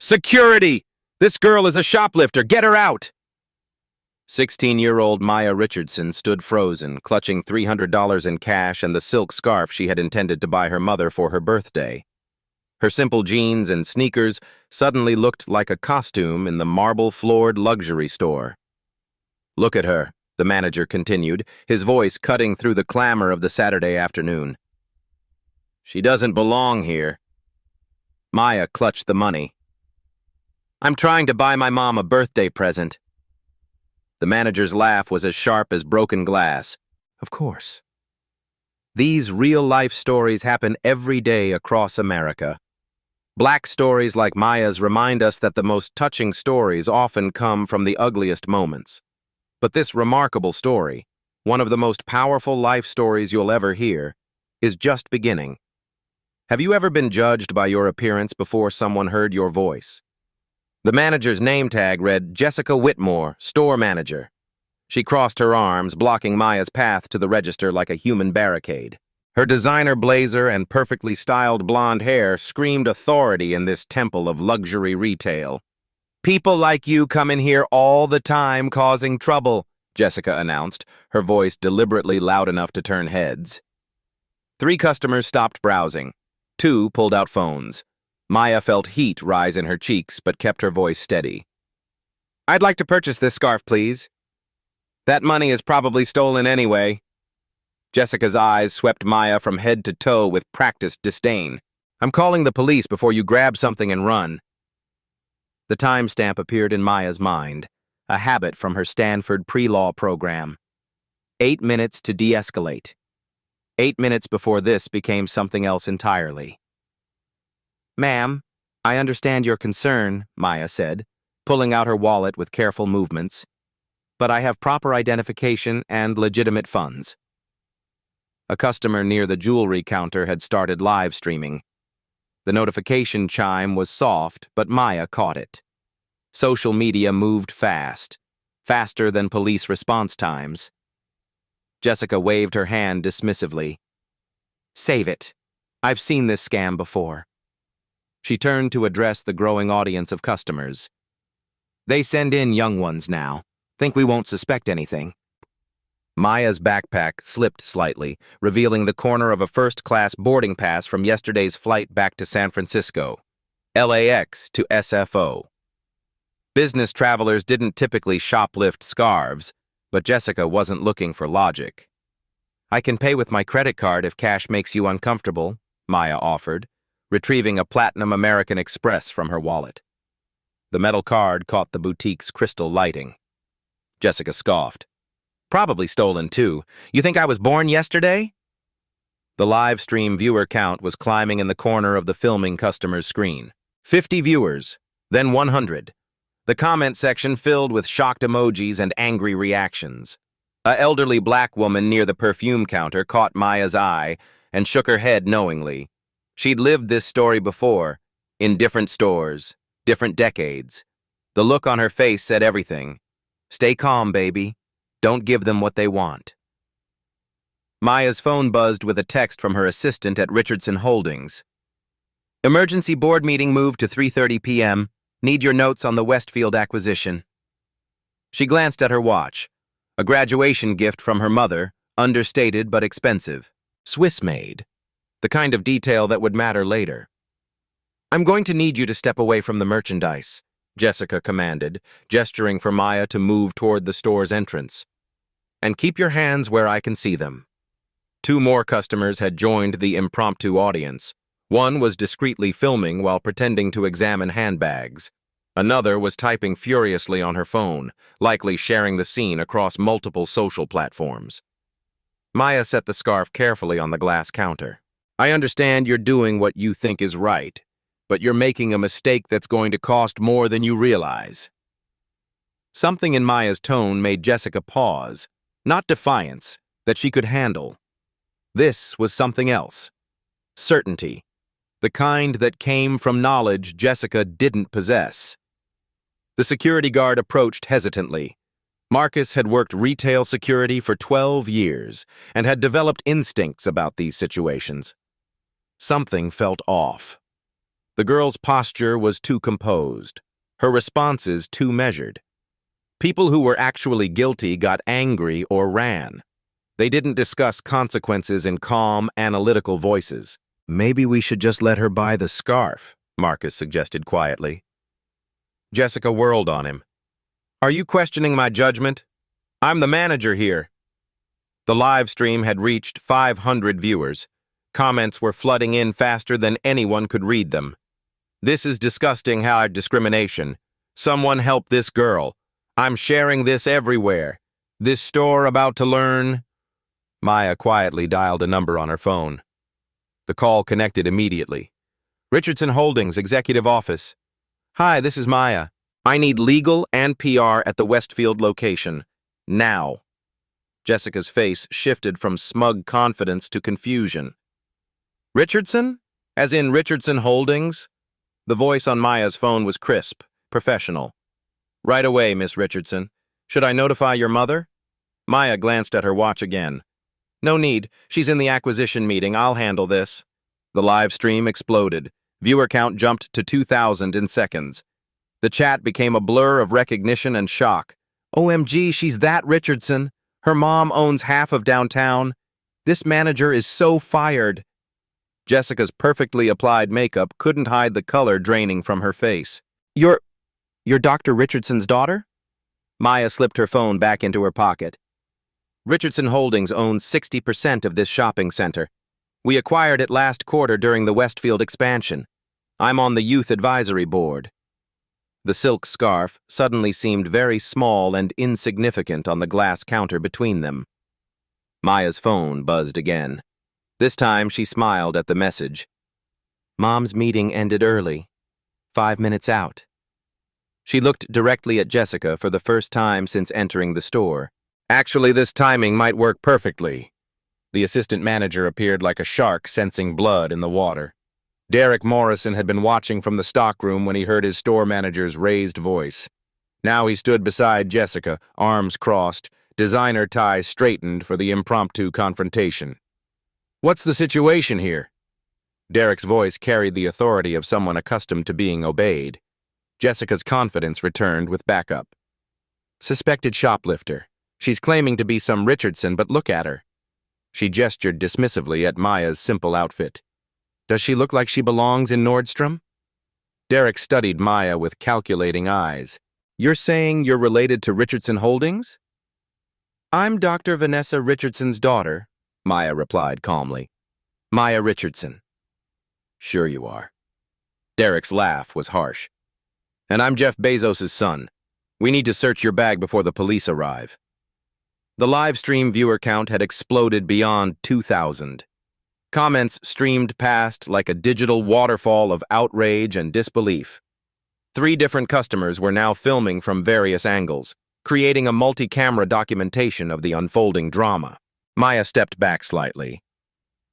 Security! This girl is a shoplifter. Get her out! 16-year-old Maya Richardson stood frozen, clutching $300 in cash and the silk scarf she had intended to buy her mother for her birthday. Her simple jeans and sneakers suddenly looked like a costume in the marble-floored luxury store. "Look at her," the manager continued, his voice cutting through the clamor of the Saturday afternoon. "She doesn't belong here." Maya clutched the money. "I'm trying to buy my mom a birthday present." The manager's laugh was as sharp as broken glass. Of course. These real-life stories happen every day across America. Black stories like Maya's remind us that the most touching stories often come from the ugliest moments. But this remarkable story, one of the most powerful life stories you'll ever hear, is just beginning. Have you ever been judged by your appearance before someone heard your voice? The manager's name tag read Jessica Whitmore, store manager. She crossed her arms, blocking Maya's path to the register like a human barricade. Her designer blazer and perfectly styled blonde hair screamed authority in this temple of luxury retail. "People like you come in here all the time causing trouble," Jessica announced, her voice deliberately loud enough to turn heads. 3 customers stopped browsing. 2 pulled out phones. Maya felt heat rise in her cheeks but kept her voice steady. "I'd like to purchase this scarf, please." "That money is probably stolen anyway." Jessica's eyes swept Maya from head to toe with practiced disdain. "I'm calling the police before you grab something and run." The timestamp appeared in Maya's mind, a habit from her Stanford pre-law program. 8 minutes to de-escalate. 8 minutes before this became something else entirely. "Ma'am, I understand your concern," Maya said, pulling out her wallet with careful movements. "But I have proper identification and legitimate funds." A customer near the jewelry counter had started live streaming. The notification chime was soft, but Maya caught it. Social media moved fast, faster than police response times. Jessica waved her hand dismissively. "Save it. I've seen this scam before." She turned to address the growing audience of customers. "They send in young ones now. Think we won't suspect anything." Maya's backpack slipped slightly, revealing the corner of a first-class boarding pass from yesterday's flight back to San Francisco, LAX to SFO. Business travelers didn't typically shoplift scarves, but Jessica wasn't looking for logic. "I can pay with my credit card if cash makes you uncomfortable," Maya offered, retrieving a Platinum American Express from her wallet. The metal card caught the boutique's crystal lighting. Jessica scoffed. "Probably stolen, too. You think I was born yesterday?" The live stream viewer count was climbing in the corner of the filming customer's screen. 50 viewers, then 100. The comment section filled with shocked emojis and angry reactions. An elderly black woman near the perfume counter caught Maya's eye and shook her head knowingly. She'd lived this story before, in different stores, different decades. The look on her face said everything. "Stay calm, baby. Don't give them what they want." Maya's phone buzzed with a text from her assistant at Richardson Holdings. "Emergency board meeting moved to 3:30 p.m. Need your notes on the Westfield acquisition." She glanced at her watch. A graduation gift from her mother, understated but expensive. Swiss-made. The kind of detail that would matter later. "I'm going to need you to step away from the merchandise," Jessica commanded, gesturing for Maya to move toward the store's entrance. "And keep your hands where I can see them." 2 more customers had joined the impromptu audience. One was discreetly filming while pretending to examine handbags. Another was typing furiously on her phone, likely sharing the scene across multiple social platforms. Maya set the scarf carefully on the glass counter. "I understand you're doing what you think is right, but you're making a mistake that's going to cost more than you realize." Something in Maya's tone made Jessica pause, not defiance, that she could handle. This was something else. Certainty. The kind that came from knowledge Jessica didn't possess. The security guard approached hesitantly. Marcus had worked retail security for 12 years and had developed instincts about these situations. Something felt off. The girl's posture was too composed, her responses too measured. People who were actually guilty got angry or ran. They didn't discuss consequences in calm, analytical voices. "Maybe we should just let her buy the scarf," Marcus suggested quietly. Jessica whirled on him. "Are you questioning my judgment? I'm the manager here." The live stream had reached 500 viewers. Comments were flooding in faster than anyone could read them. "This is disgusting high discrimination. Someone help this girl. I'm sharing this everywhere. This store about to learn." Maya quietly dialed a number on her phone. The call connected immediately. "Richardson Holdings, Executive Office." "Hi, this is Maya. I need legal and PR at the Westfield location. Now." Jessica's face shifted from smug confidence to confusion. "Richardson? As in Richardson Holdings?" The voice on Maya's phone was crisp, professional. "Right away, Miss Richardson. Should I notify your mother?" Maya glanced at her watch again. "No need. She's in the acquisition meeting. I'll handle this." The live stream exploded. Viewer count jumped to 2,000 in seconds. The chat became a blur of recognition and shock. "OMG, she's that Richardson. Her mom owns half of downtown. This manager is so fired." Jessica's perfectly applied makeup couldn't hide the color draining from her face. You're Dr. Richardson's daughter?" Maya slipped her phone back into her pocket. "Richardson Holdings owns 60% of this shopping center. We acquired it last quarter during the Westfield expansion. I'm on the Youth Advisory Board." The silk scarf suddenly seemed very small and insignificant on the glass counter between them. Maya's phone buzzed again. This time she smiled at the message. "Mom's meeting ended early. 5 minutes out." She looked directly at Jessica for the first time since entering the store. "Actually, this timing might work perfectly." The assistant manager appeared like a shark sensing blood in the water. Derek Morrison had been watching from the stockroom when he heard his store manager's raised voice. Now he stood beside Jessica, arms crossed, designer ties straightened for the impromptu confrontation. "What's the situation here?" Derek's voice carried the authority of someone accustomed to being obeyed. Jessica's confidence returned with backup. "Suspected shoplifter. She's claiming to be some Richardson, but look at her." She gestured dismissively at Maya's simple outfit. "Does she look like she belongs in Nordstrom?" Derek studied Maya with calculating eyes. "You're saying you're related to Richardson Holdings?" "I'm Dr. Vanessa Richardson's daughter," Maya replied calmly. "Maya Richardson." "Sure you are." Derek's laugh was harsh. "And I'm Jeff Bezos' son. We need to search your bag before the police arrive." The live stream viewer count had exploded beyond 2,000. Comments streamed past like a digital waterfall of outrage and disbelief. 3 different customers were now filming from various angles, creating a multi-camera documentation of the unfolding drama. Maya stepped back slightly.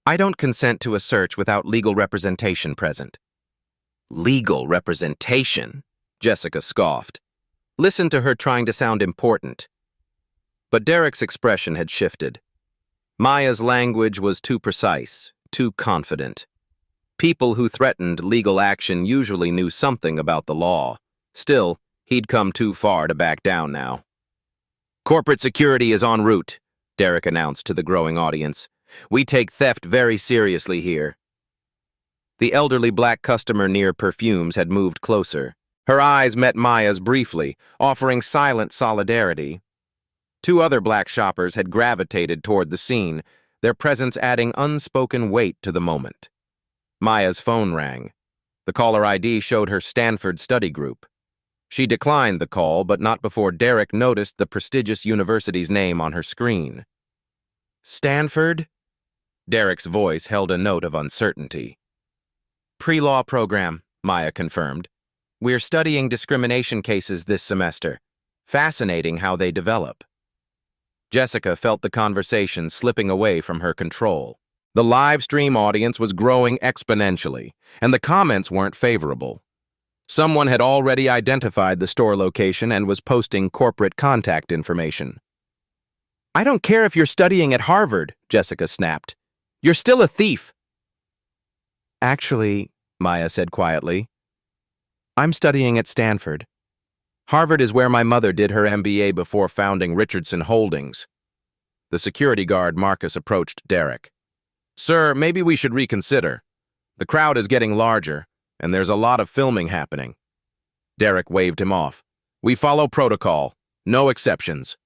"I don't consent to a search without legal representation present." "Legal representation?" Jessica scoffed. Listen to her trying to sound important. But Derek's expression had shifted. Maya's language was too precise, too confident. People who threatened legal action usually knew something about the law. Still, he'd come too far to back down now. "Corporate security is en route," Derek announced to the growing audience. "We take theft very seriously here." The elderly black customer near perfumes had moved closer. Her eyes met Maya's briefly, offering silent solidarity. 2 other black shoppers had gravitated toward the scene, their presence adding unspoken weight to the moment. Maya's phone rang. The caller ID showed her Stanford study group. She declined the call, but not before Derek noticed the prestigious university's name on her screen. "Stanford?" Derek's voice held a note of uncertainty. "Pre-law program," Maya confirmed. "We're studying discrimination cases this semester. Fascinating how they develop." Jessica felt the conversation slipping away from her control. The live stream audience was growing exponentially, and the comments weren't favorable. Someone had already identified the store location and was posting corporate contact information. "I don't care if you're studying at Harvard," Jessica snapped. "You're still a thief." "Actually, Maya said quietly. I'm studying at Stanford. Harvard is where my mother did her MBA before founding Richardson Holdings. The security guard Marcus approached Derek. Sir, maybe we should reconsider. The crowd is getting larger, and there's a lot of filming happening. Derek waved him off. We follow protocol. No exceptions.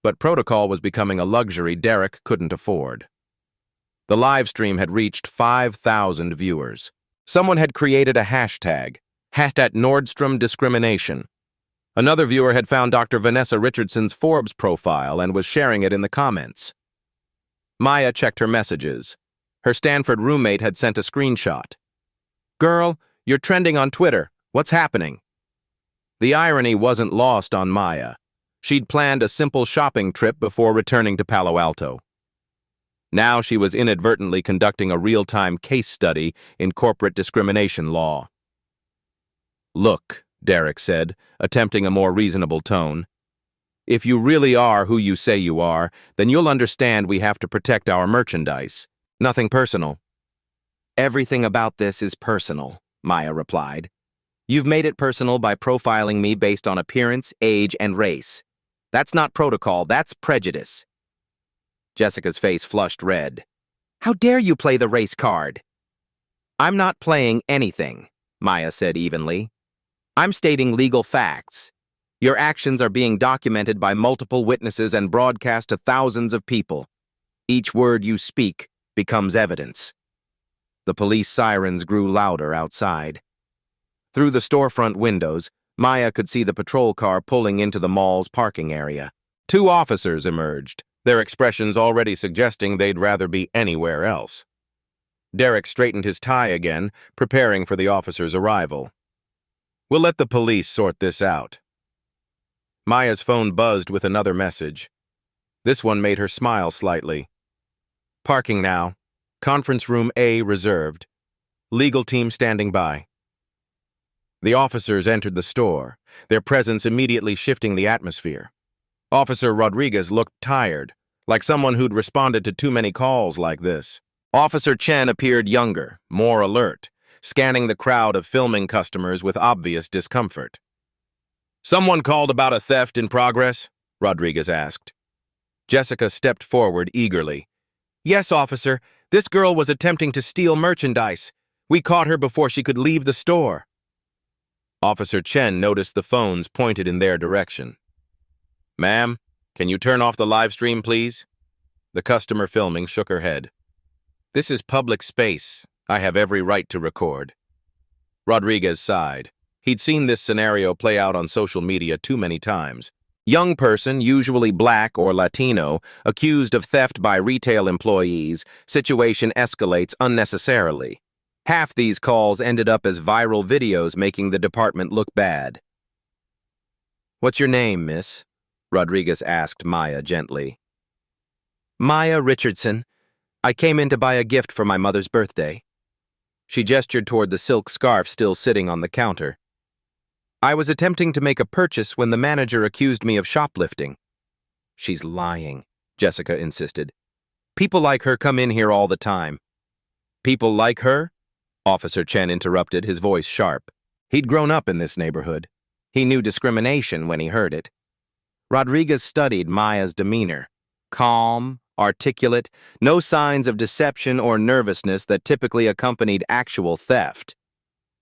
But protocol was becoming a luxury Derek couldn't afford. The live stream had reached 5,000 viewers. Someone had created a hashtag, #Nordstrom discrimination. Another viewer had found Dr. Vanessa Richardson's Forbes profile and was sharing it in the comments. Maya checked her messages. Her Stanford roommate had sent a screenshot. Girl, you're trending on Twitter. What's happening? The irony wasn't lost on Maya. She'd planned a simple shopping trip before returning to Palo Alto. Now she was inadvertently conducting a real-time case study in corporate discrimination law. Look, Derek said, attempting a more reasonable tone. If you really are who you say you are, then you'll understand we have to protect our merchandise. Nothing personal. Everything about this is personal, Maya replied. You've made it personal by profiling me based on appearance, age, and race. That's not protocol, that's prejudice. Jessica's face flushed red. How dare you play the race card? I'm not playing anything, Maya said evenly. I'm stating legal facts. Your actions are being documented by multiple witnesses and broadcast to thousands of people. Each word you speak becomes evidence. The police sirens grew louder outside. Through the storefront windows, Maya could see the patrol car pulling into the mall's parking area. 2 officers emerged, their expressions already suggesting they'd rather be anywhere else. Derek straightened his tie again, preparing for the officer's arrival. We'll let the police sort this out. Maya's phone buzzed with another message. This one made her smile slightly. Parking now. Conference room A reserved. Legal team standing by. The officers entered the store, their presence immediately shifting the atmosphere. Officer Rodriguez looked tired, like someone who'd responded to too many calls like this. Officer Chen appeared younger, more alert, scanning the crowd of filming customers with obvious discomfort. Someone called about a theft in progress? Rodriguez asked. Jessica stepped forward eagerly. Yes, officer. This girl was attempting to steal merchandise. We caught her before she could leave the store. Officer Chen noticed the phones pointed in their direction. Ma'am, can you turn off the live stream, please? The customer filming shook her head. This is public space. I have every right to record. Rodriguez sighed. He'd seen this scenario play out on social media too many times. Young person, usually black or Latino, accused of theft by retail employees, situation escalates unnecessarily. Half these calls ended up as viral videos making the department look bad. What's your name, miss? Rodriguez asked Maya gently. Maya Richardson. I came in to buy a gift for my mother's birthday. She gestured toward the silk scarf still sitting on the counter. I was attempting to make a purchase when the manager accused me of shoplifting. She's lying, Jessica insisted. People like her come in here all the time. People like her? Officer Chen interrupted, his voice sharp. He'd grown up in this neighborhood. He knew discrimination when he heard it. Rodriguez studied Maya's demeanor. Calm, articulate, no signs of deception or nervousness that typically accompanied actual theft.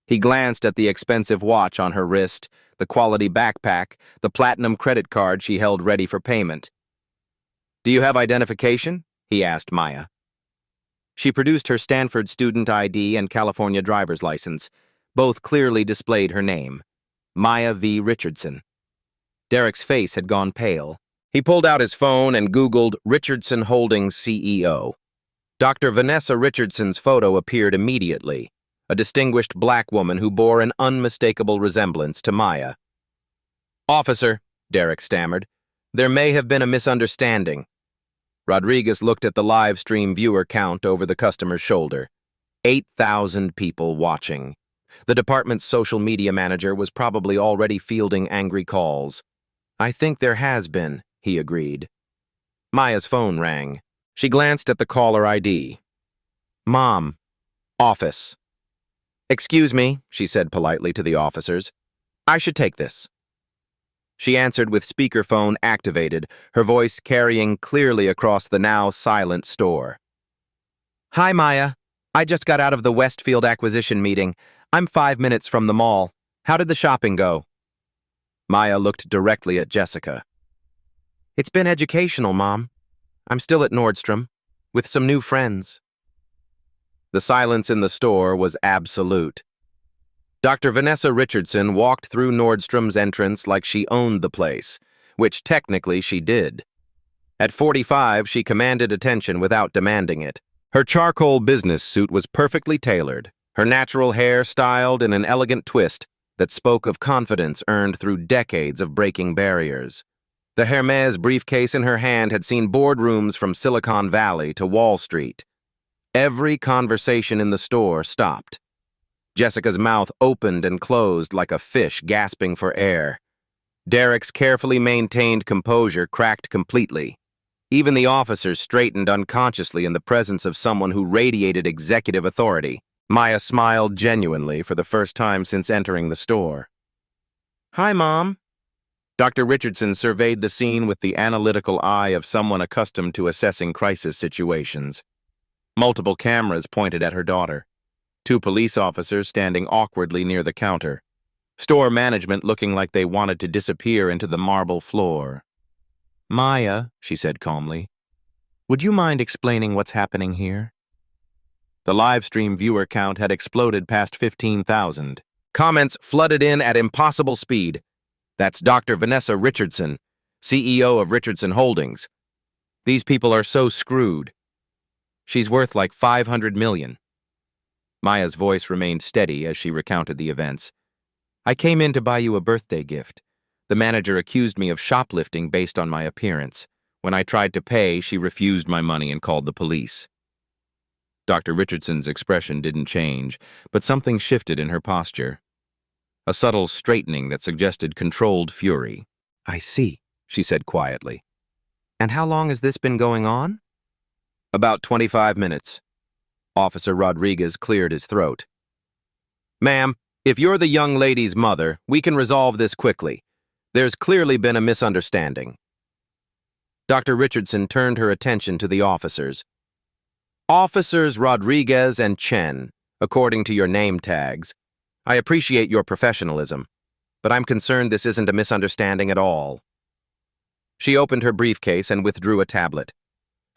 He glanced at the expensive watch on her wrist, the quality backpack, the platinum credit card she held ready for payment. Do you have identification? He asked Maya. She produced her Stanford student ID and California driver's license. Both clearly displayed her name, Maya V. Richardson. Derek's face had gone pale. He pulled out his phone and Googled Richardson Holdings CEO. Dr. Vanessa Richardson's photo appeared immediately, a distinguished black woman who bore an unmistakable resemblance to Maya. Officer, Derek stammered, there may have been a misunderstanding. Rodriguez looked at the live stream viewer count over the customer's shoulder. 8,000 people watching. The department's social media manager was probably already fielding angry calls. I think there has been, he agreed. Maya's phone rang. She glanced at the caller ID. Mom. Office. "Excuse me," she said politely to the officers. "I should take this." She answered with speakerphone activated, her voice carrying clearly across the now silent store. "Hi, Maya. I just got out of the Westfield acquisition meeting. I'm 5 minutes from the mall. How did the shopping go?" Maya looked directly at Jessica. "It's been educational, Mom. I'm still at Nordstrom, with some new friends." The silence in the store was absolute. Dr. Vanessa Richardson walked through Nordstrom's entrance like she owned the place, which technically she did. At 45, she commanded attention without demanding it. Her charcoal business suit was perfectly tailored, her natural hair styled in an elegant twist that spoke of confidence earned through decades of breaking barriers. The Hermes briefcase in her hand had seen boardrooms from Silicon Valley to Wall Street. Every conversation in the store stopped. Jessica's mouth opened and closed like a fish gasping for air. Derek's carefully maintained composure cracked completely. Even the officers straightened unconsciously in the presence of someone who radiated executive authority. Maya smiled genuinely for the first time since entering the store. "Hi, Mom." Dr. Richardson surveyed the scene with the analytical eye of someone accustomed to assessing crisis situations. Multiple cameras pointed at her daughter. 2 police officers standing awkwardly near the counter. Store management looking like they wanted to disappear into the marble floor. "Maya," she said calmly, "would you mind explaining what's happening here?" The live stream viewer count had exploded past 15,000. Comments flooded in at impossible speed. "That's Dr. Vanessa Richardson, CEO of Richardson Holdings. These people are so screwed. She's worth like 500 million. Maya's voice remained steady as she recounted the events. "I came in to buy you a birthday gift. The manager accused me of shoplifting based on my appearance. When I tried to pay, she refused my money and called the police." Dr. Richardson's expression didn't change, but something shifted in her posture. A subtle straightening that suggested controlled fury. "I see," she said quietly. "And how long has this been going on?" "About 25 minutes. Officer Rodriguez cleared his throat. "Ma'am, if you're the young lady's mother, we can resolve this quickly. There's clearly been a misunderstanding." Dr. Richardson turned her attention to the officers. "Officers Rodriguez and Chen, according to your name tags. I appreciate your professionalism, but I'm concerned this isn't a misunderstanding at all." She opened her briefcase and withdrew a tablet.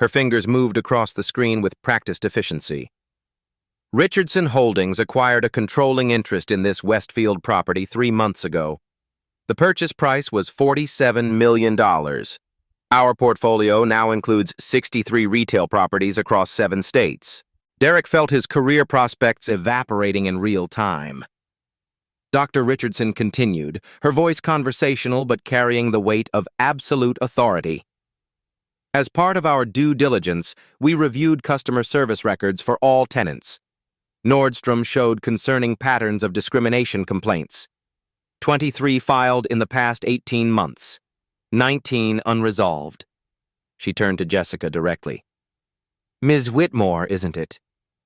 Her fingers moved across the screen with practiced efficiency. "Richardson Holdings acquired a controlling interest in this Westfield property 3 months ago. The purchase price was $47 million. Our portfolio now includes 63 retail properties across 7 states. Derek felt his career prospects evaporating in real time. Dr. Richardson continued, her voice conversational but carrying the weight of absolute authority. "As part of our due diligence, we reviewed customer service records for all tenants. Nordstrom showed concerning patterns of discrimination complaints. 23 filed in the past 18 months. 19 unresolved." She turned to Jessica directly. "Ms. Whitmore, isn't it?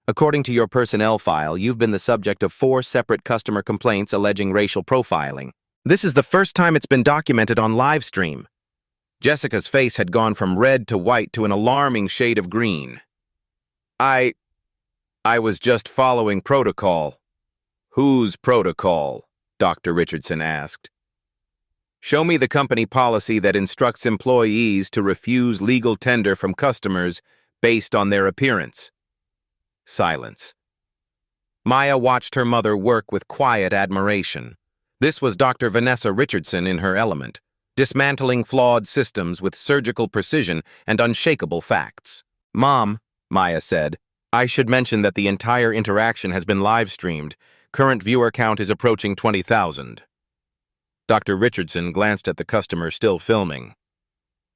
According to your personnel file, you've been the subject of 4 separate customer complaints alleging racial profiling. This is the first time it's been documented on live stream." Jessica's face had gone from red to white to an alarming shade of green. I was just following protocol." "Whose protocol?" Dr. Richardson asked. "Show me the company policy that instructs employees to refuse legal tender from customers based on their appearance." Silence. Maya watched her mother work with quiet admiration. This was Dr. Vanessa Richardson in her element, dismantling flawed systems with surgical precision and unshakable facts. "Mom," Maya said, "I should mention that the entire interaction has been live-streamed. Current viewer count is approaching 20,000. Dr. Richardson glanced at the customer still filming.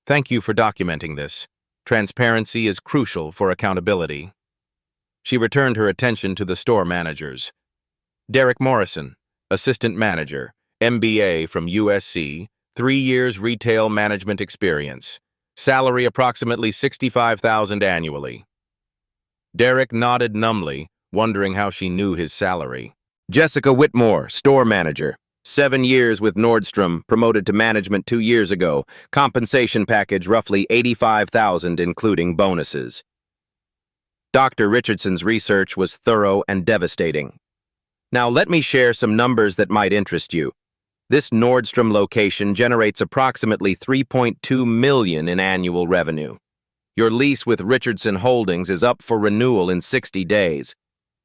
"Thank you for documenting this. Transparency is crucial for accountability." She returned her attention to the store managers. Derek Morrison, Assistant Manager, MBA from USC, 3 years retail management experience. Salary approximately $65,000 annually. Derek nodded numbly, wondering how she knew his salary. Jessica Whitmore, store manager. 7 years with Nordstrom, promoted to management 2 years ago. Compensation package roughly $85,000 including bonuses. Dr. Richardson's research was thorough and devastating. Now let me share some numbers that might interest you. This Nordstrom location generates approximately $3.2 million in annual revenue. Your lease with Richardson Holdings is up for renewal in 60 days.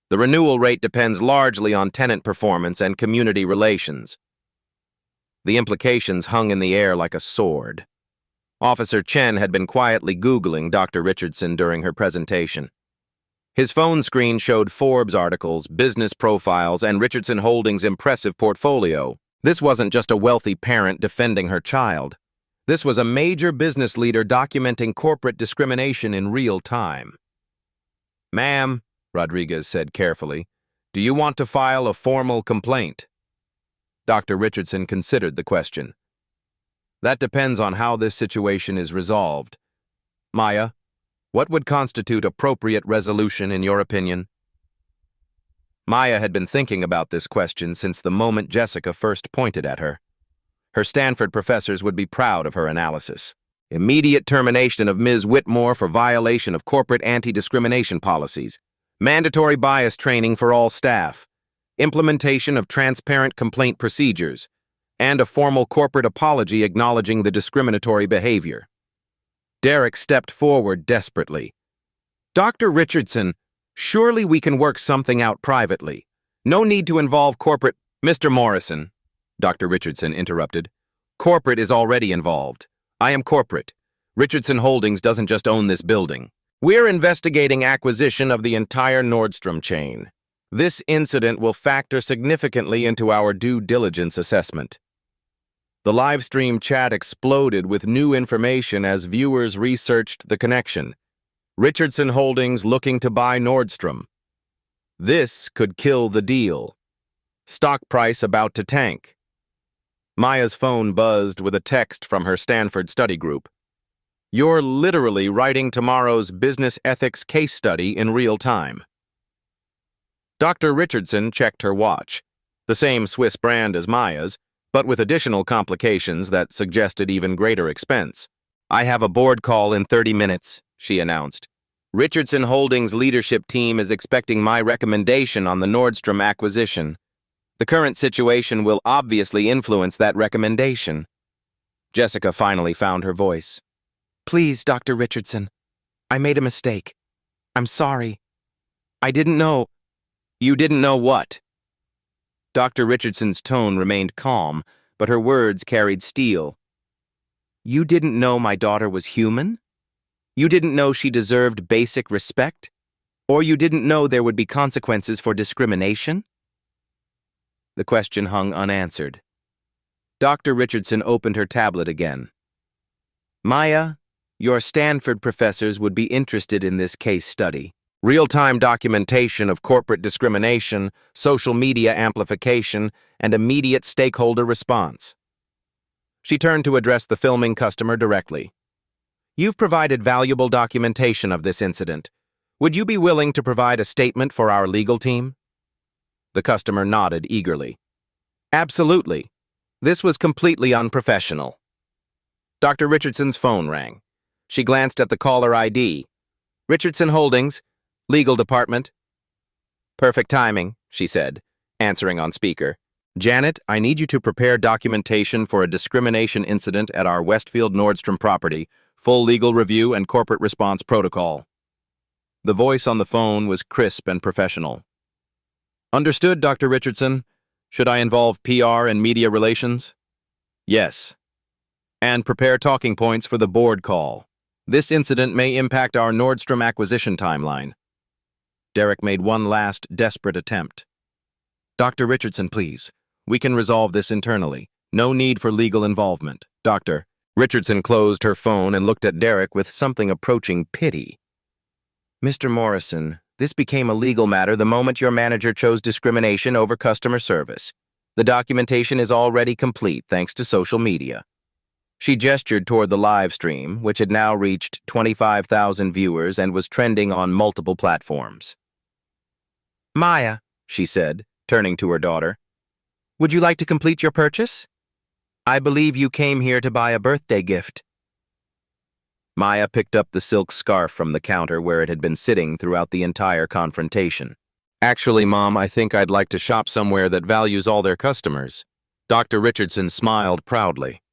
The renewal rate depends largely on tenant performance and community relations. The implications hung in the air like a sword. Officer Chen had been quietly Googling Dr. Richardson during her presentation. His phone screen showed Forbes articles, business profiles, and Richardson Holdings' impressive portfolio. This wasn't just a wealthy parent defending her child. This was a major business leader documenting corporate discrimination in real time. "Ma'am," Rodriguez said carefully, "do you want to file a formal complaint?" Dr. Richardson considered the question. "That depends on how this situation is resolved. Maya, what would constitute appropriate resolution in your opinion?" Maya had been thinking about this question since the moment Jessica first pointed at her. Her Stanford professors would be proud of her analysis. Immediate termination of Ms. Whitmore for violation of corporate anti-discrimination policies. Mandatory bias training for all staff. Implementation of transparent complaint procedures. And a formal corporate apology acknowledging the discriminatory behavior. Derek stepped forward desperately. "Dr. Richardson, surely we can work something out privately. No need to involve corporate—" "Mr. Morrison," Dr. Richardson interrupted. "Corporate is already involved. I am corporate. Richardson Holdings doesn't just own this building. We're investigating acquisition of the entire Nordstrom chain. This incident will factor significantly into our due diligence assessment." The live stream chat exploded with new information as viewers researched the connection. Richardson Holdings looking to buy Nordstrom. This could kill the deal. Stock price about to tank. Maya's phone buzzed with a text from her Stanford study group. "You're literally writing tomorrow's business ethics case study in real time." Dr. Richardson checked her watch, the same Swiss brand as Maya's, but with additional complications that suggested even greater expense. "I have a board call in 30 minutes, she announced. "Richardson Holdings' leadership team is expecting my recommendation on the Nordstrom acquisition. The current situation will obviously influence that recommendation." Jessica finally found her voice. "Please, Dr. Richardson, I made a mistake. I'm sorry. I didn't know." "You didn't know what?" Dr. Richardson's tone remained calm, but her words carried steel. "You didn't know my daughter was human? You didn't know she deserved basic respect? Or you didn't know there would be consequences for discrimination?" The question hung unanswered. Dr. Richardson opened her tablet again. "Maya, your Stanford professors would be interested in this case study. Real-time documentation of corporate discrimination, social media amplification, and immediate stakeholder response." She turned to address the filming customer directly. "You've provided valuable documentation of this incident. Would you be willing to provide a statement for our legal team?" The customer nodded eagerly. "Absolutely. This was completely unprofessional." Dr. Richardson's phone rang. She glanced at the caller ID. "Richardson Holdings, Legal Department." "Perfect timing," she said, answering on speaker. "Janet, I need you to prepare documentation for a discrimination incident at our Westfield Nordstrom property, full legal review and corporate response protocol." The voice on the phone was crisp and professional. "Understood, Dr. Richardson. Should I involve PR and media relations?" "Yes. And prepare talking points for the board call. This incident may impact our Nordstrom acquisition timeline." Derek made one last desperate attempt. "Dr. Richardson, please. We can resolve this internally. No need for legal involvement. Dr." Richardson closed her phone and looked at Derek with something approaching pity. "Mr. Morrison, this became a legal matter the moment your manager chose discrimination over customer service. The documentation is already complete thanks to social media." She gestured toward the live stream, which had now reached 25,000 viewers and was trending on multiple platforms. "Maya," she said, turning to her daughter. "Would you like to complete your purchase? I believe you came here to buy a birthday gift." Maya picked up the silk scarf from the counter where it had been sitting throughout the entire confrontation. "Actually, Mom, I think I'd like to shop somewhere that values all their customers." Dr. Richardson smiled proudly.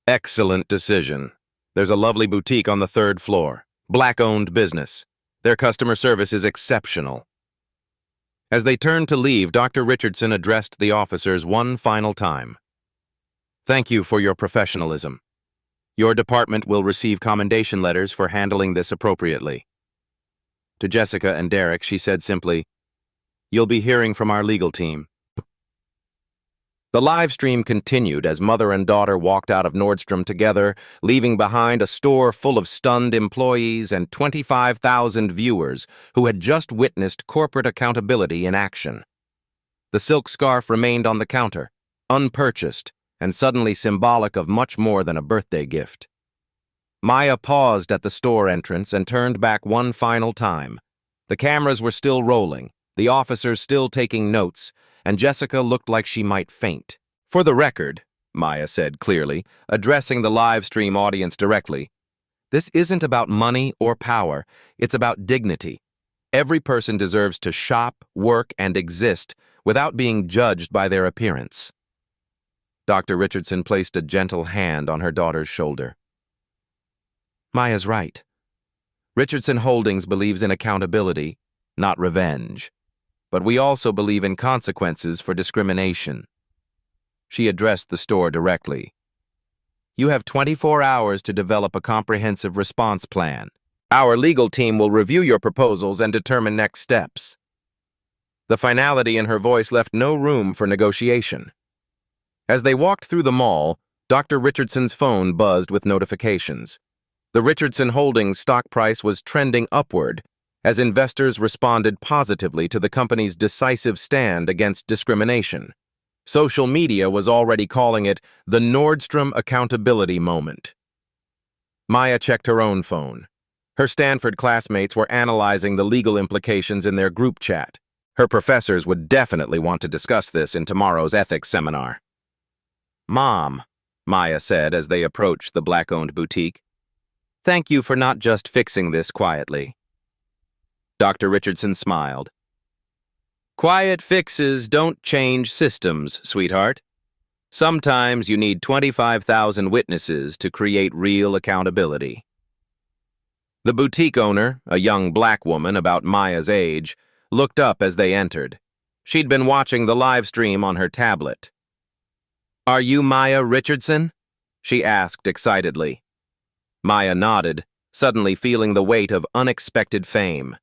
"Excellent decision. There's a lovely boutique on the 3rd floor. Black-owned business. Their customer service is exceptional." As they turned to leave, Dr. Richardson addressed the officers one final time. "Thank you for your professionalism. Your department will receive commendation letters for handling this appropriately." To Jessica and Derek, she said simply, "You'll be hearing from our legal team." The live stream continued as mother and daughter walked out of Nordstrom together, leaving behind a store full of stunned employees and 25,000 viewers who had just witnessed corporate accountability in action. The silk scarf remained on the counter, unpurchased, and suddenly symbolic of much more than a birthday gift. Maya paused at the store entrance and turned back one final time. The cameras were still rolling, the officers still taking notes, and Jessica looked like she might faint. "For the record," Maya said clearly, addressing the live stream audience directly, "this isn't about money or power, it's about dignity. Every person deserves to shop, work, and exist without being judged by their appearance." Dr. Richardson placed a gentle hand on her daughter's shoulder. "Maya's right. Richardson Holdings believes in accountability, not revenge. But we also believe in consequences for discrimination." She addressed the store directly. "You have 24 hours to develop a comprehensive response plan. Our legal team will review your proposals and determine next steps." The finality in her voice left no room for negotiation. As they walked through the mall, Dr. Richardson's phone buzzed with notifications. The Richardson Holdings stock price was trending upward as investors responded positively to the company's decisive stand against discrimination. Social media was already calling it the Nordstrom accountability moment. Maya checked her own phone. Her Stanford classmates were analyzing the legal implications in their group chat. Her professors would definitely want to discuss this in tomorrow's ethics seminar. "Mom," Maya said as they approached the black-owned boutique, "thank you for not just fixing this quietly." Dr. Richardson smiled. "Quiet fixes don't change systems, sweetheart. Sometimes you need 25,000 witnesses to create real accountability." The boutique owner, a young black woman about Maya's age, looked up as they entered. She'd been watching the live stream on her tablet. "Are you Maya Richardson?" she asked excitedly. Maya nodded, suddenly feeling the weight of unexpected fame.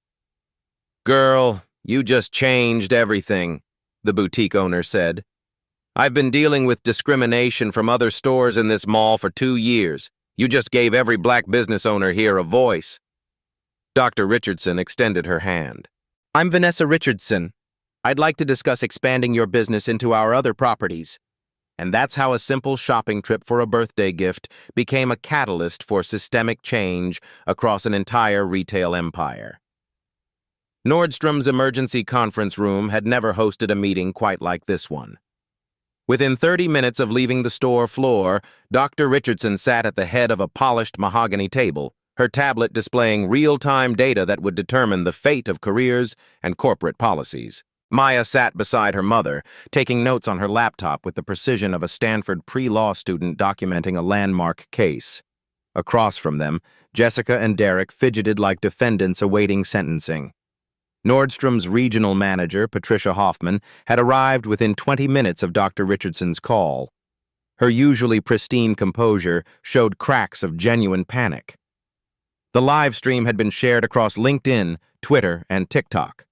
"Girl, you just changed everything," the boutique owner said. "I've been dealing with discrimination from other stores in this mall for 2 years. You just gave every black business owner here a voice." Dr. Richardson extended her hand. "I'm Vanessa Richardson. I'd like to discuss expanding your business into our other properties." And that's how a simple shopping trip for a birthday gift became a catalyst for systemic change across an entire retail empire. Nordstrom's emergency conference room had never hosted a meeting quite like this one. Within 30 minutes of leaving the store floor, Dr. Richardson sat at the head of a polished mahogany table, her tablet displaying real-time data that would determine the fate of careers and corporate policies. Maya sat beside her mother, taking notes on her laptop with the precision of a Stanford pre-law student documenting a landmark case. Across from them, Jessica and Derek fidgeted like defendants awaiting sentencing. Nordstrom's regional manager, Patricia Hoffman, had arrived within 20 minutes of Dr. Richardson's call. Her usually pristine composure showed cracks of genuine panic. The live stream had been shared across LinkedIn, Twitter, and TikTok.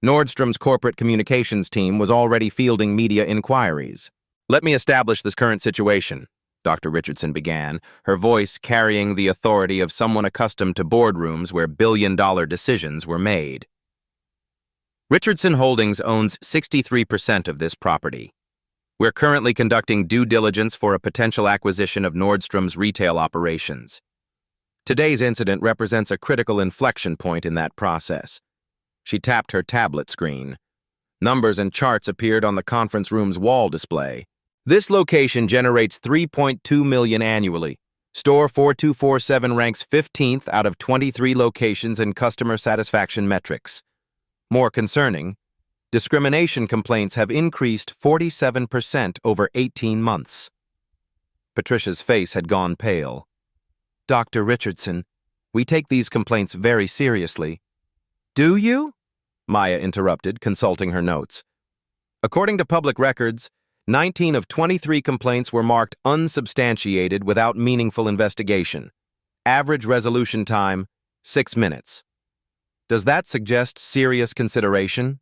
Nordstrom's corporate communications team was already fielding media inquiries. "Let me establish this current situation," Dr. Richardson began, her voice carrying the authority of someone accustomed to boardrooms where billion-dollar decisions were made. "Richardson Holdings owns 63% of this property. We're currently conducting due diligence for a potential acquisition of Nordstrom's retail operations. Today's incident represents a critical inflection point in that process." She tapped her tablet screen. Numbers and charts appeared on the conference room's wall display. This location generates $3.2 million annually. Store 4247 ranks 15th out of 23 locations in customer satisfaction metrics. More concerning, discrimination complaints have increased 47% over 18 months. Patricia's face had gone pale. Dr. Richardson, we take these complaints very seriously. Do you? Maya interrupted, consulting her notes. According to public records, 19 of 23 complaints were marked unsubstantiated without meaningful investigation. Average resolution time, 6 minutes. Does that suggest serious consideration?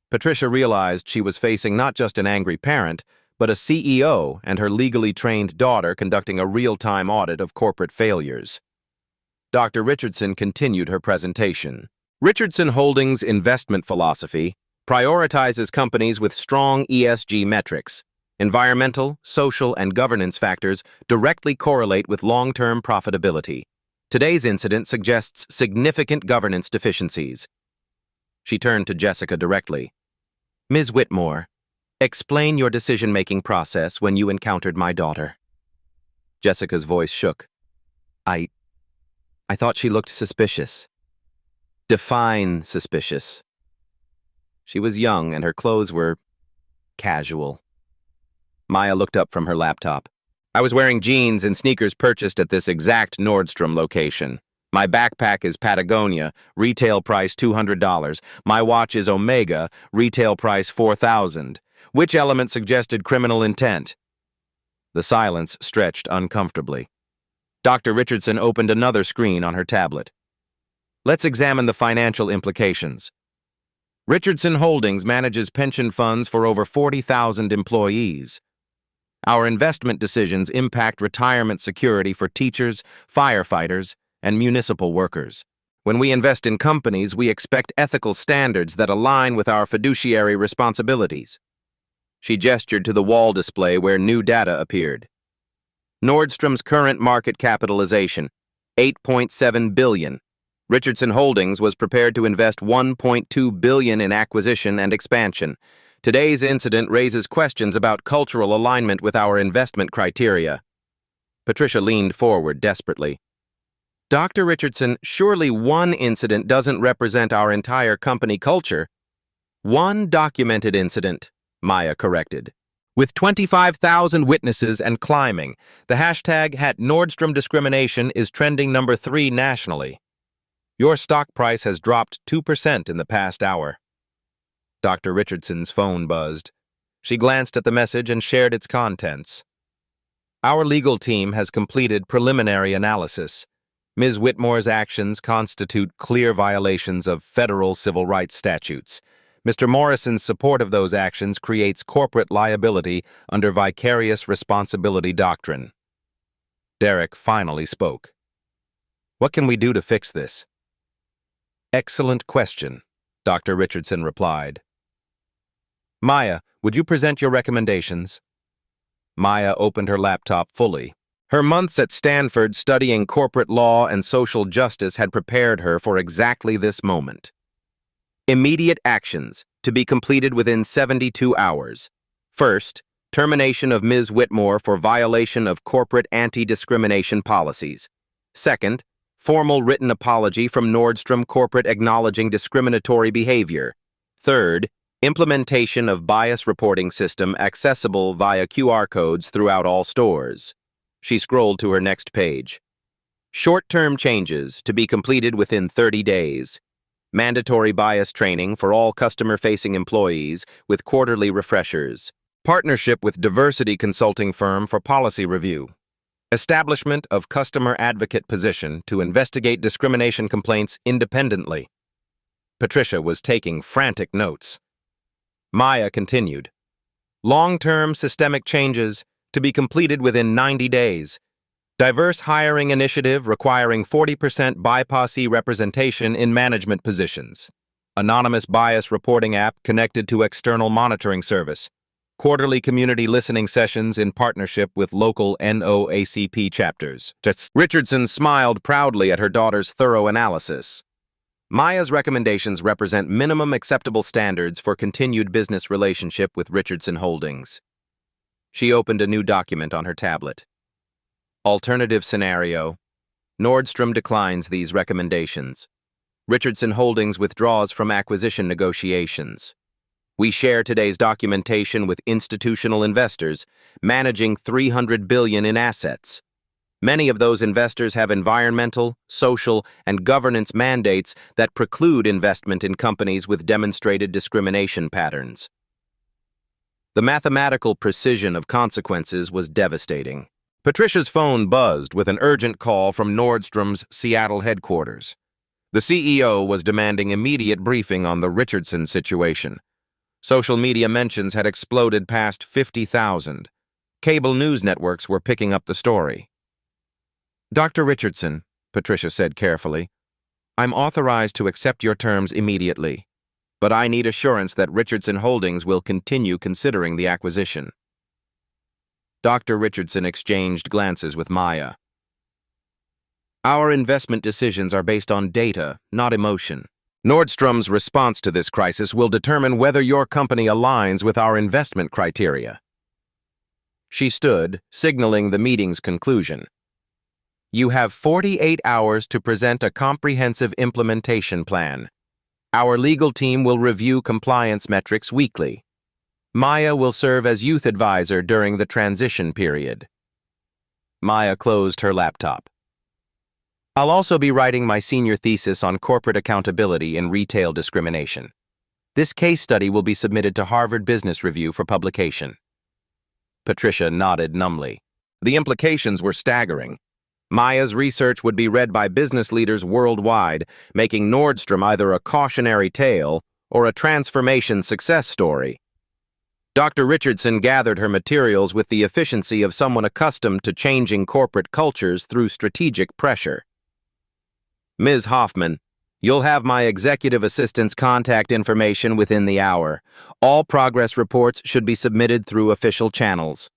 Patricia realized she was facing not just an angry parent, but a CEO and her legally trained daughter conducting a real-time audit of corporate failures. Dr. Richardson continued her presentation. Richardson Holdings' investment philosophy prioritizes companies with strong ESG metrics. Environmental, social, and governance factors directly correlate with long-term profitability. Today's incident suggests significant governance deficiencies. She turned to Jessica directly. Ms. Whitmore, explain your decision-making process when you encountered my daughter. Jessica's voice shook. I thought she looked suspicious. Define suspicious. She was young and her clothes were casual. Maya looked up from her laptop. I was wearing jeans and sneakers purchased at this exact Nordstrom location. My backpack is Patagonia, retail price $200. My watch is Omega, retail price $4,000. Which element suggested criminal intent? The silence stretched uncomfortably. Dr. Richardson opened another screen on her tablet. Let's examine the financial implications. Richardson Holdings manages pension funds for over 40,000 employees. Our investment decisions impact retirement security for teachers, firefighters, and municipal workers. When we invest in companies, we expect ethical standards that align with our fiduciary responsibilities. She gestured to the wall display where new data appeared. Nordstrom's current market capitalization, $8.7 billion. Richardson Holdings was prepared to invest $1.2 billion in acquisition and expansion. Today's incident raises questions about cultural alignment with our investment criteria. Patricia leaned forward desperately. Dr. Richardson, surely one incident doesn't represent our entire company culture. One documented incident, Maya corrected. With 25,000 witnesses and climbing, the hashtag #Nordstrom discrimination is trending number 3 nationally. Your stock price has dropped 2% in the past hour. Dr. Richardson's phone buzzed. She glanced at the message and shared its contents. Our legal team has completed preliminary analysis. Ms. Whitmore's actions constitute clear violations of federal civil rights statutes. Mr. Morrison's support of those actions creates corporate liability under vicarious responsibility doctrine. Derek finally spoke. What can we do to fix this? Excellent question, Dr. Richardson replied. Maya, would you present your recommendations? Maya opened her laptop fully. Her months at Stanford studying corporate law and social justice had prepared her for exactly this moment. Immediate actions, to be completed within 72 hours. First, termination of Ms. Whitmore for violation of corporate anti-discrimination policies. Second, formal written apology from Nordstrom Corporate acknowledging discriminatory behavior. Third, implementation of bias reporting system accessible via QR codes throughout all stores. She scrolled to her next page. Short-term changes to be completed within 30 days. Mandatory bias training for all customer-facing employees with quarterly refreshers. Partnership with diversity consulting firm for policy review. Establishment of customer advocate position to investigate discrimination complaints independently. Patricia was taking frantic notes. Maya continued. Long-term systemic changes to be completed within 90 days. Diverse hiring initiative requiring 40% BIPOC representation in management positions. Anonymous bias reporting app connected to external monitoring service. Quarterly community listening sessions in partnership with local NOACP chapters. Richardson smiled proudly at her daughter's thorough analysis. Maya's recommendations represent minimum acceptable standards for continued business relationship with Richardson Holdings. She opened a new document on her tablet. Alternative scenario: Nordstrom declines these recommendations. Richardson Holdings withdraws from acquisition negotiations. We share today's documentation with institutional investors, managing $300 billion in assets. Many of those investors have environmental, social, and governance mandates that preclude investment in companies with demonstrated discrimination patterns. The mathematical precision of consequences was devastating. Patricia's phone buzzed with an urgent call from Nordstrom's Seattle headquarters. The CEO was demanding immediate briefing on the Richardson situation. Social media mentions had exploded past 50,000. Cable news networks were picking up the story. "Dr. Richardson," Patricia said carefully, "I'm authorized to accept your terms immediately, but I need assurance that Richardson Holdings will continue considering the acquisition." Dr. Richardson exchanged glances with Maya. "Our investment decisions are based on data, not emotion. Nordstrom's response to this crisis will determine whether your company aligns with our investment criteria." She stood, signaling the meeting's conclusion. "You have 48 hours to present a comprehensive implementation plan. Our legal team will review compliance metrics weekly. Maya will serve as youth advisor during the transition period." Maya closed her laptop. "I'll also be writing my senior thesis on corporate accountability in retail discrimination. This case study will be submitted to Harvard Business Review for publication." Patricia nodded numbly. The implications were staggering. Maya's research would be read by business leaders worldwide, making Nordstrom either a cautionary tale or a transformation success story. Dr. Richardson gathered her materials with the efficiency of someone accustomed to changing corporate cultures through strategic pressure. "Ms. Hoffman, you'll have my executive assistant's contact information within the hour. All progress reports should be submitted through official channels."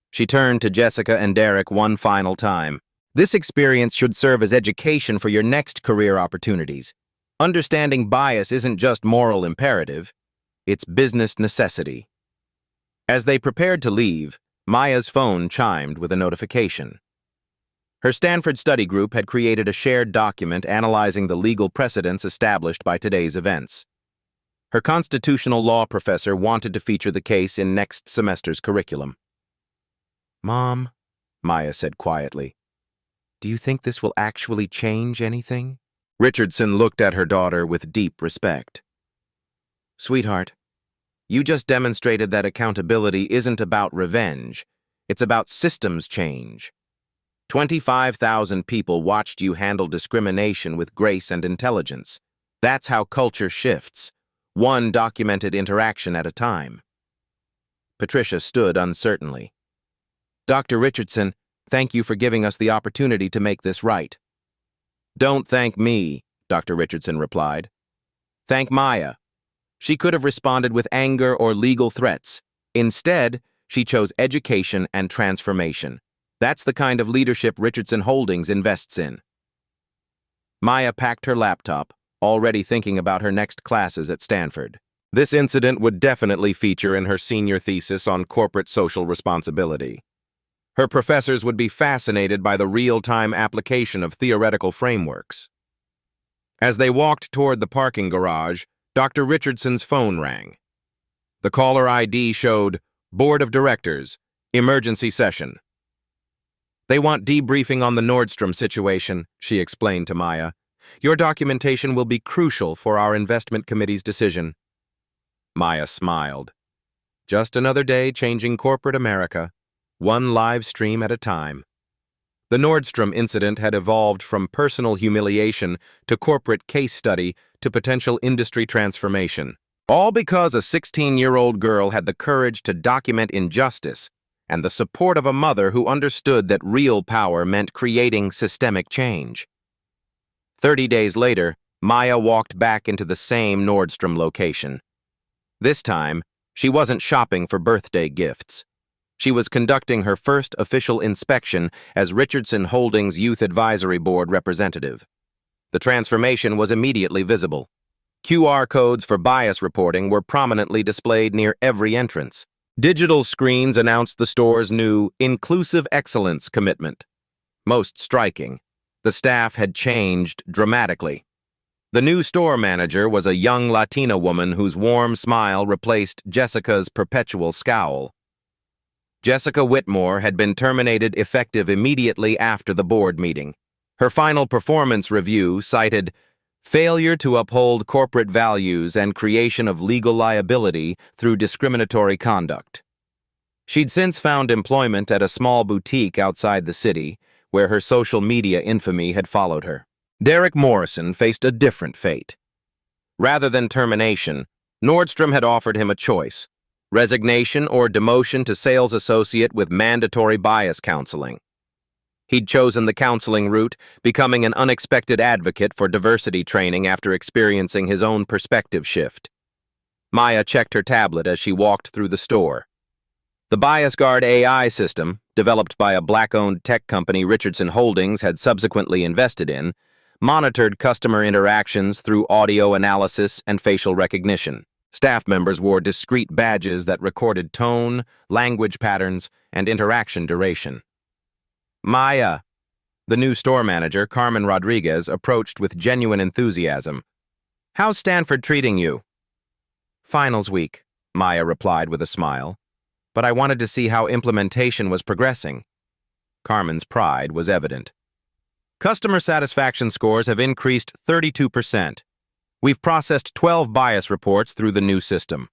She turned to Jessica and Derek one final time. "This experience should serve as education for your next career opportunities. Understanding bias isn't just moral imperative, it's business necessity." As they prepared to leave, Maya's phone chimed with a notification. Her Stanford study group had created a shared document analyzing the legal precedents established by today's events. Her constitutional law professor wanted to feature the case in next semester's curriculum. "Mom," Maya said quietly, "do you think this will actually change anything?" Richardson looked at her daughter with deep respect. "Sweetheart, you just demonstrated that accountability isn't about revenge. It's about systems change. 25,000 people watched you handle discrimination with grace and intelligence. That's how culture shifts, one documented interaction at a time." Patricia stood uncertainly. "Dr. Richardson, thank you for giving us the opportunity to make this right." "Don't thank me," Dr. Richardson replied. "Thank Maya. She could have responded with anger or legal threats. Instead, she chose education and transformation. That's the kind of leadership Richardson Holdings invests in." Maya packed her laptop, already thinking about her next classes at Stanford. This incident would definitely feature in her senior thesis on corporate social responsibility. Her professors would be fascinated by the real-time application of theoretical frameworks. As they walked toward the parking garage, Dr. Richardson's phone rang. The caller ID showed Board of Directors, Emergency Session. "They want debriefing on the Nordstrom situation," she explained to Maya. "Your documentation will be crucial for our investment committee's decision." Maya smiled. Just another day changing corporate America, one live stream at a time. The Nordstrom incident had evolved from personal humiliation to corporate case study to potential industry transformation. All because a 16-year-old girl had the courage to document injustice and the support of a mother who understood that real power meant creating systemic change. 30 days later, Maya walked back into the same Nordstrom location. This time, she wasn't shopping for birthday gifts. She was conducting her first official inspection as Richardson Holdings Youth Advisory Board representative. The transformation was immediately visible. QR codes for bias reporting were prominently displayed near every entrance. Digital screens announced the store's new inclusive excellence commitment. Most striking, the staff had changed dramatically. The new store manager was a young Latina woman whose warm smile replaced Jessica's perpetual scowl. Jessica Whitmore had been terminated effective immediately after the board meeting. Her final performance review cited failure to uphold corporate values and creation of legal liability through discriminatory conduct. She'd since found employment at a small boutique outside the city, where her social media infamy had followed her. Derek Morrison faced a different fate. Rather than termination, Nordstrom had offered him a choice: resignation or demotion to sales associate with mandatory bias counseling. He'd chosen the counseling route, becoming an unexpected advocate for diversity training after experiencing his own perspective shift. Maya checked her tablet as she walked through the store. The BiasGuard AI system, developed by a Black-owned tech company Richardson Holdings had subsequently invested in, monitored customer interactions through audio analysis and facial recognition. Staff members wore discrete badges that recorded tone, language patterns, and interaction duration. Maya, the new store manager, Carmen Rodriguez, approached with genuine enthusiasm. "How's Stanford treating you?" "Finals week," Maya replied with a smile. "But I wanted to see how implementation was progressing." Carmen's pride was evident. "Customer satisfaction scores have increased 32%. We've processed 12 bias reports through the new system,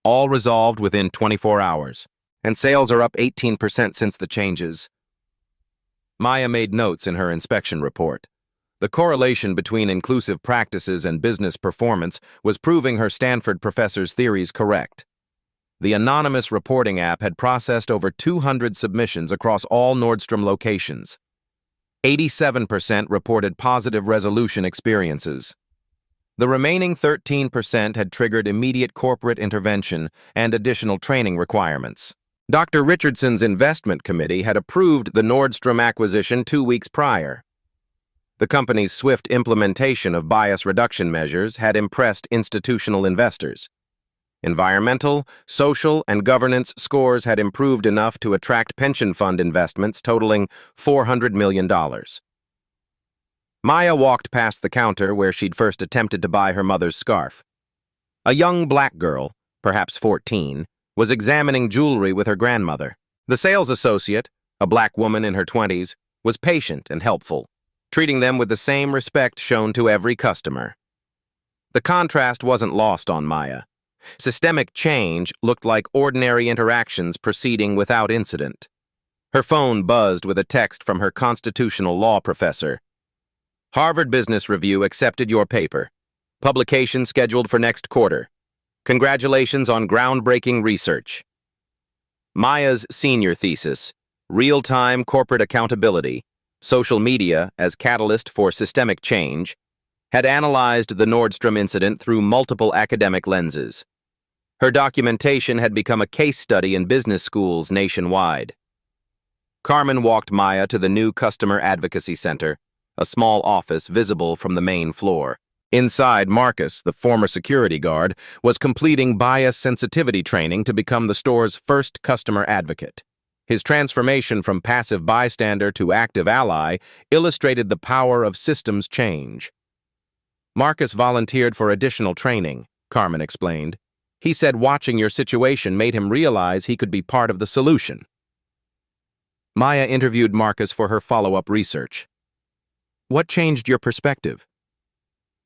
all resolved within 24 hours, and sales are up 18% since the changes." Maya made notes in her inspection report. The correlation between inclusive practices and business performance was proving her Stanford professor's theories correct. The anonymous reporting app had processed over 200 submissions across all Nordstrom locations. 87% reported positive resolution experiences. The remaining 13% had triggered immediate corporate intervention and additional training requirements. Dr. Richardson's investment committee had approved the Nordstrom acquisition 2 weeks prior. The company's swift implementation of bias reduction measures had impressed institutional investors. Environmental, social, and governance scores had improved enough to attract pension fund investments totaling $400 million. Maya walked past the counter where she'd first attempted to buy her mother's scarf. A young black girl, perhaps 14, was examining jewelry with her grandmother. The sales associate, a black woman in her 20s, was patient and helpful, treating them with the same respect shown to every customer. The contrast wasn't lost on Maya. Systemic change looked like ordinary interactions proceeding without incident. Her phone buzzed with a text from her constitutional law professor. "Harvard Business Review accepted your paper. Publication scheduled for next quarter. Congratulations on groundbreaking research." Maya's senior thesis, Real-Time Corporate Accountability, Social Media as Catalyst for Systemic Change, had analyzed the Nordstrom incident through multiple academic lenses. Her documentation had become a case study in business schools nationwide. Carmen walked Maya to the new Customer Advocacy Center, a small office visible from the main floor. Inside, Marcus, the former security guard, was completing bias sensitivity training to become the store's first customer advocate. His transformation from passive bystander to active ally illustrated the power of systems change. "Marcus volunteered for additional training," Carmen explained. "He said watching your situation made him realize he could be part of the solution." Maya interviewed Marcus for her follow-up research. "What changed your perspective?"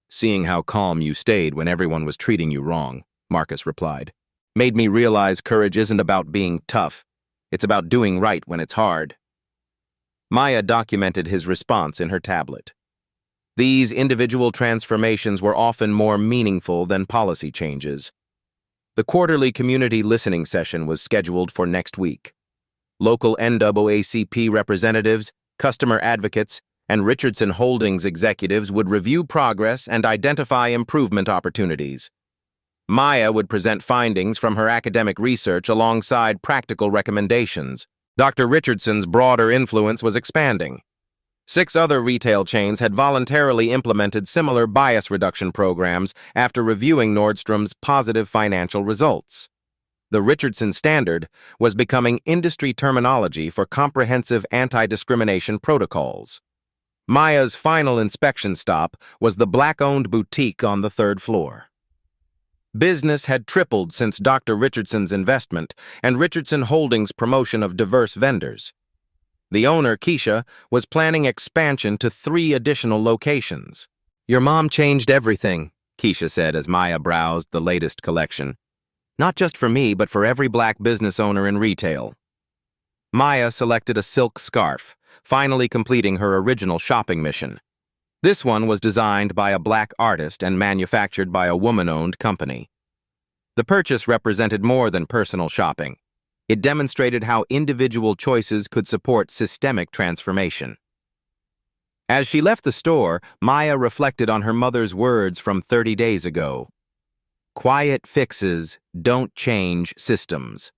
"Seeing how calm you stayed when everyone was treating you wrong," Marcus replied. "Made me realize courage isn't about being tough. It's about doing right when it's hard." Maya documented his response in her tablet. These individual transformations were often more meaningful than policy changes. The quarterly community listening session was scheduled for next week. Local NAACP representatives, customer advocates, and Richardson Holdings executives would review progress and identify improvement opportunities. Maya would present findings from her academic research alongside practical recommendations. Dr. Richardson's broader influence was expanding. 6 other retail chains had voluntarily implemented similar bias reduction programs after reviewing Nordstrom's positive financial results. The Richardson Standard was becoming industry terminology for comprehensive anti-discrimination protocols. Maya's final inspection stop was the Black-owned boutique on the 3rd floor. Business had tripled since Dr. Richardson's investment and Richardson Holdings' promotion of diverse vendors. The owner, Keisha, was planning expansion to 3 additional locations. "Your mom changed everything," Keisha said as Maya browsed the latest collection. "Not just for me, but for every Black business owner in retail." Maya selected a silk scarf, finally completing her original shopping mission. This one was designed by a Black artist and manufactured by a woman-owned company. The purchase represented more than personal shopping. It demonstrated how individual choices could support systemic transformation. As she left the store, Maya reflected on her mother's words from 30 days ago. "Quiet fixes don't change systems."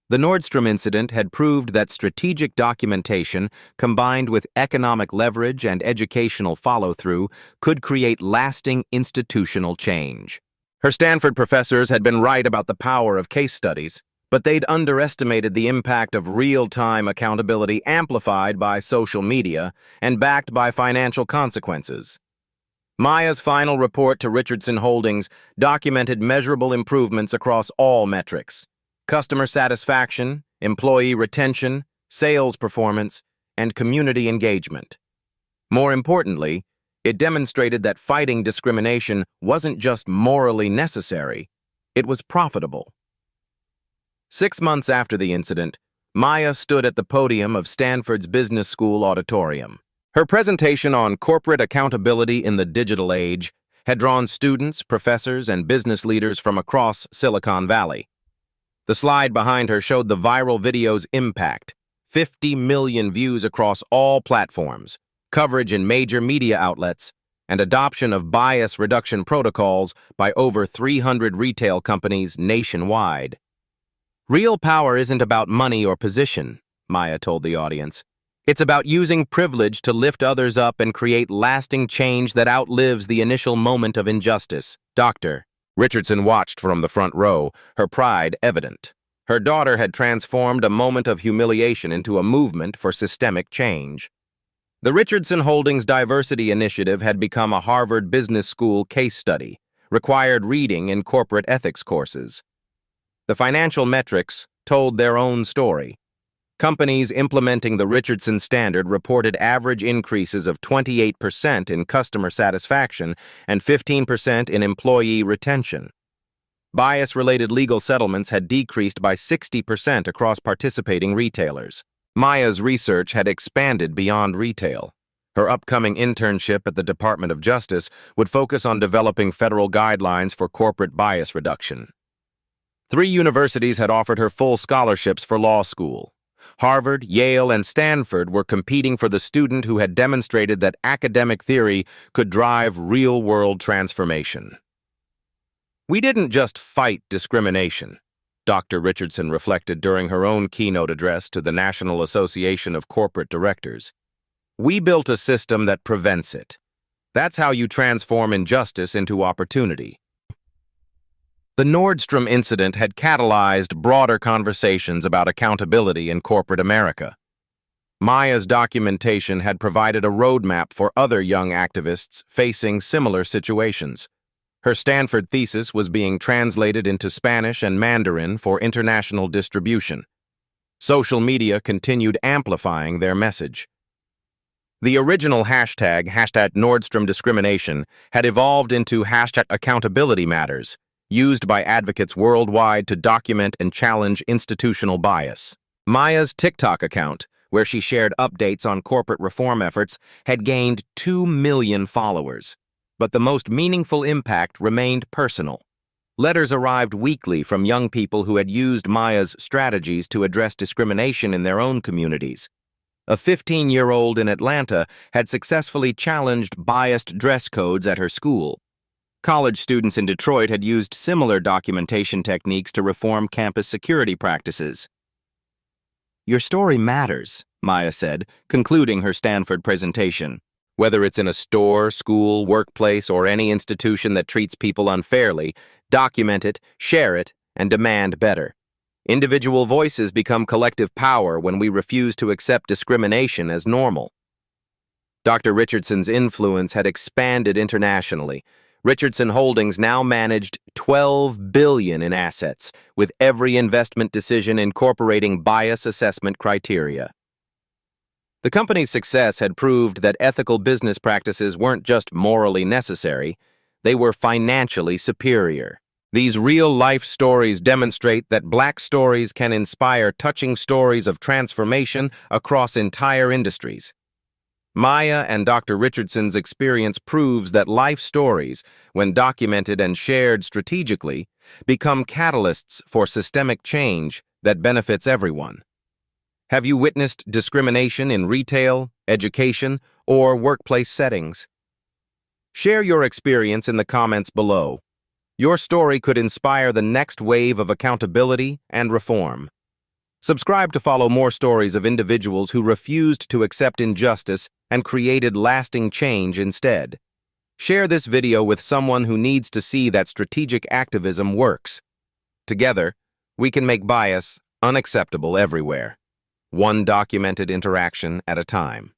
The Nordstrom incident had proved that strategic documentation, combined with economic leverage and educational follow-through, could create lasting institutional change. Her Stanford professors had been right about the power of case studies, but they'd underestimated the impact of real-time accountability amplified by social media and backed by financial consequences. Maya's final report to Richardson Holdings documented measurable improvements across all metrics: customer satisfaction, employee retention, sales performance, and community engagement. More importantly, it demonstrated that fighting discrimination wasn't just morally necessary, it was profitable. 6 months after the incident, Maya stood at the podium of Stanford's Business School auditorium. Her presentation on corporate accountability in the digital age had drawn students, professors, and business leaders from across Silicon Valley. The slide behind her showed the viral video's impact: 50 million views across all platforms, coverage in major media outlets, and adoption of bias reduction protocols by over 300 retail companies nationwide. "Real power isn't about money or position," Maya told the audience. "It's about using privilege to lift others up and create lasting change that outlives the initial moment of injustice." Dr. Richardson watched from the front row, her pride evident. Her daughter had transformed a moment of humiliation into a movement for systemic change. The Richardson Holdings Diversity Initiative had become a Harvard Business School case study, required reading in corporate ethics courses. The financial metrics told their own story. Companies implementing the Richardson Standard reported average increases of 28% in customer satisfaction and 15% in employee retention. Bias-related legal settlements had decreased by 60% across participating retailers. Maya's research had expanded beyond retail. Her upcoming internship at the Department of Justice would focus on developing federal guidelines for corporate bias reduction. 3 universities had offered her full scholarships for law school. Harvard, Yale, and Stanford were competing for the student who had demonstrated that academic theory could drive real-world transformation. "We didn't just fight discrimination," Dr. Richardson reflected during her own keynote address to the National Association of Corporate Directors. "We built a system that prevents it. That's how you transform injustice into opportunity." The Nordstrom incident had catalyzed broader conversations about accountability in corporate America. Maya's documentation had provided a roadmap for other young activists facing similar situations. Her Stanford thesis was being translated into Spanish and Mandarin for international distribution. Social media continued amplifying their message. The original hashtag Nordstrom discrimination, had evolved into #accountability matters, used by advocates worldwide to document and challenge institutional bias. Maya's TikTok account, where she shared updates on corporate reform efforts, had gained 2 million followers. But the most meaningful impact remained personal. Letters arrived weekly from young people who had used Maya's strategies to address discrimination in their own communities. A 15-year-old in Atlanta had successfully challenged biased dress codes at her school. College students in Detroit had used similar documentation techniques to reform campus security practices. "Your story matters," Maya said, concluding her Stanford presentation. Whether it's in a store, school, workplace, or any institution that treats people unfairly, document it, share it, and demand better. Individual voices become collective power when we refuse to accept discrimination as normal. Dr. Richardson's influence had expanded internationally. Richardson Holdings now managed $12 billion in assets, with every investment decision incorporating bias assessment criteria. The company's success had proved that ethical business practices weren't just morally necessary, they were financially superior. These real-life stories demonstrate that Black stories can inspire touching stories of transformation across entire industries. Maya and Dr. Richardson's experience proves that life stories, when documented and shared strategically, become catalysts for systemic change that benefits everyone. Have you witnessed discrimination in retail, education, or workplace settings? Share your experience in the comments below. Your story could inspire the next wave of accountability and reform. Subscribe to follow more stories of individuals who refused to accept injustice and created lasting change instead. Share this video with someone who needs to see that strategic activism works. Together, we can make bias unacceptable everywhere, one documented interaction at a time.